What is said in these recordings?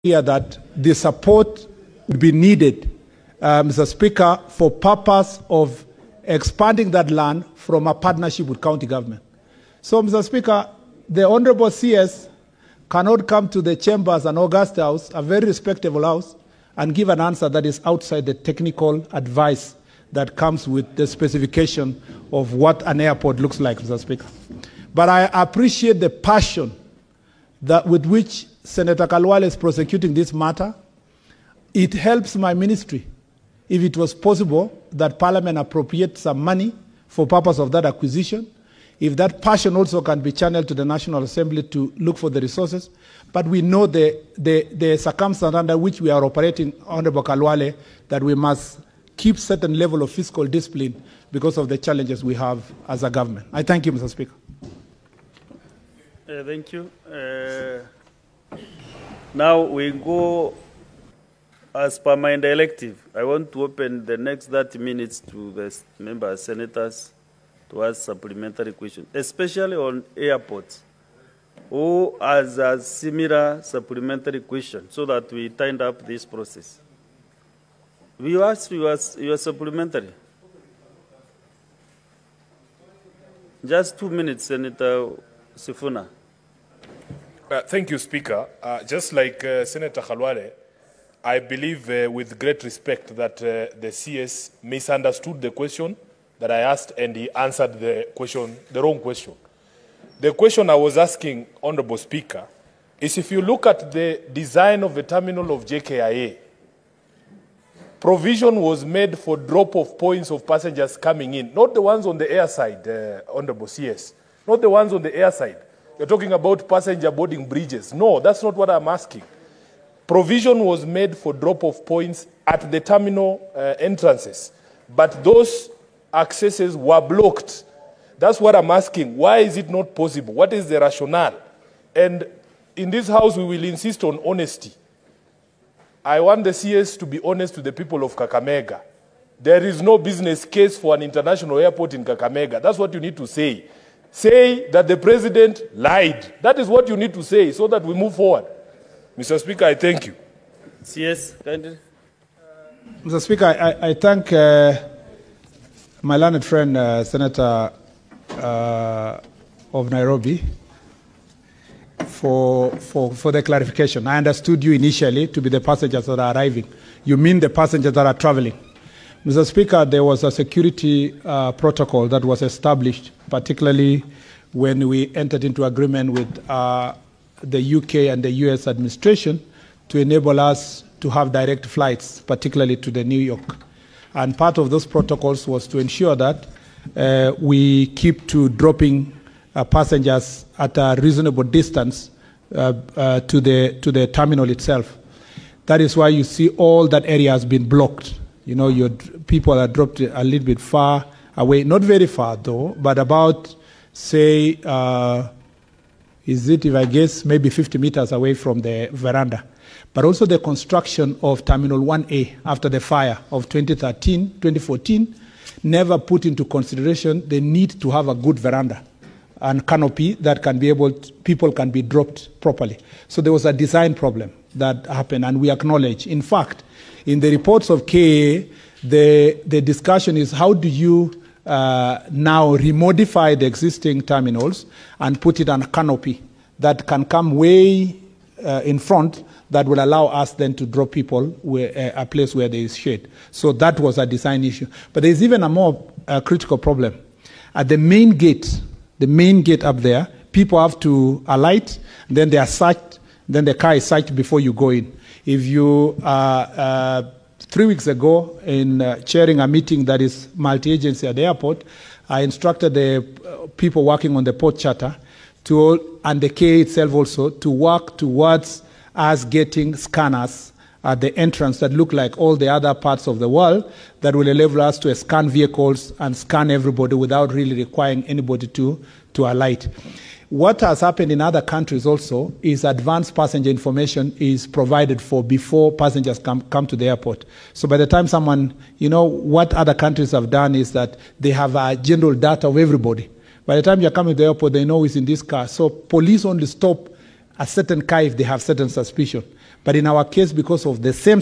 Here that the support would be needed, Mr. Speaker, for purpose of expanding that land from a partnership with county government. So, Mr. Speaker, the Honorable CS cannot come to the chambers and August House, a very respectable house, and give an answer that is outside the technical advice that comes with the specification of what an airport looks like, Mr. Speaker. But I appreciate the passion that with which Senator Khalwale is prosecuting this matter. It helps my ministry, if it was possible, that Parliament appropriate some money for purpose of that acquisition. If that passion also can be channeled to the National Assembly to look for the resources. But we know the circumstance under which we are operating, Honorable Khalwale, that we must keep certain level of fiscal discipline because of the challenges we have as a government. I thank you, Mr. Speaker. Thank you. Now we go, as per my directive, I want to open the next 30 minutes to the members, senators, to ask supplementary questions, especially on airports, who has a similar supplementary question, so that we tighten up this process. We ask your supplementary. Just 2 minutes, Senator Sifuna. Thank you, Speaker. Just like Senator Khalwale, I believe with great respect that the CS misunderstood the question that I asked and he answered the question, the wrong question. The question I was asking, Honorable Speaker, is if you look at the design of the terminal of JKIA, provision was made for drop-off points of passengers coming in, not the ones on the air side, Honorable CS, not the ones on the air side. You're talking about passenger boarding bridges. No, that's not what I'm asking. Provision was made for drop-off points at the terminal entrances, but those accesses were blocked. That's what I'm asking. Why is it not possible? What is the rationale? And in this house, we will insist on honesty. I want the CS to be honest to the people of Kakamega. There is no business case for an international airport in Kakamega. That's what you need to say. Say that the president lied. That is what you need to say so that we move forward. Mr. Speaker, I thank you. CS, kindly. Mr. Speaker, I thank my learned friend, Senator of Nairobi, for the clarification. I understood you initially to be the passengers that are arriving. You mean the passengers that are traveling. Mr. Speaker, there was a security protocol that was established, particularly when we entered into agreement with the UK and the US administration to enable us to have direct flights, particularly to the New York. And part of those protocols was to ensure that we keep to dropping passengers at a reasonable distance to the terminal itself. That is why you see all that area has been blocked. You know, your people are dropped a little bit far away, not very far though, but about, say, is it, if I guess, maybe 50 meters away from the veranda. But also the construction of Terminal 1A after the fire of 2014, never put into consideration the need to have a good veranda and canopy that can be able to, people can be dropped properly. So there was a design problem that happened, and we acknowledge. In fact, in the reports of KA, the discussion is how do you now remodify the existing terminals and put it on a canopy that can come way in front that will allow us then to drop people where, a place where there is shade. So that was a design issue. But there's even a more critical problem. At the main gate up there, people have to alight, then they are searched, then the car is searched before you go in. If you, 3 weeks ago, in chairing a meeting that is multi-agency at the airport, I instructed the people working on the port charter to, and the KA itself also, to work towards us getting scanners at the entrance that look like all the other parts of the world that will enable us to scan vehicles and scan everybody without really requiring anybody to alight. What has happened in other countries also is advanced passenger information is provided for before passengers come to the airport. So by the time someone, you know, what other countries have done is that they have a general data of everybody. By the time you're coming to the airport, they know who's in this car. So police only stop a certain car if they have certain suspicion. But in our case, because of the same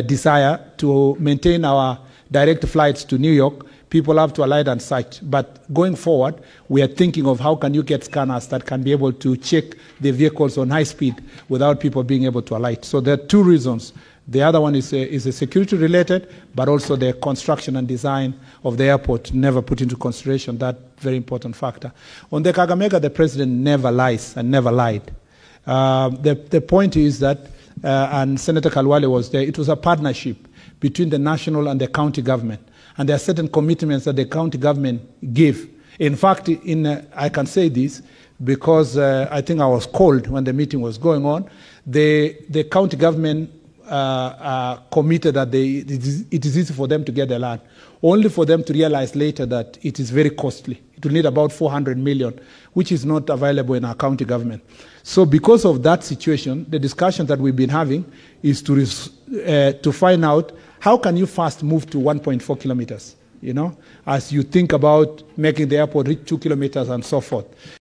desire to maintain our direct flights to New York, people have to alight and such. But going forward, we are thinking of how can you get scanners that can be able to check the vehicles on high speed without people being able to alight. So there are two reasons. The other one is a security related, but also the construction and design of the airport never put into consideration that very important factor. On the Kakamega, the president never lies and never lied. The point is that, and Senator Khalwale was there, it was a partnership between the national and the county government. And there are certain commitments that the county government give. In fact, I can say this because I think I was called when the meeting was going on. The county government committed that it is easy for them to get the land, only for them to realize later that it is very costly. It will need about 400 million, which is not available in our county government. So because of that situation, the discussion that we've been having is to find out how can you fast move to 1.4 kilometers, as you think about making the airport reach 2 kilometers and so forth.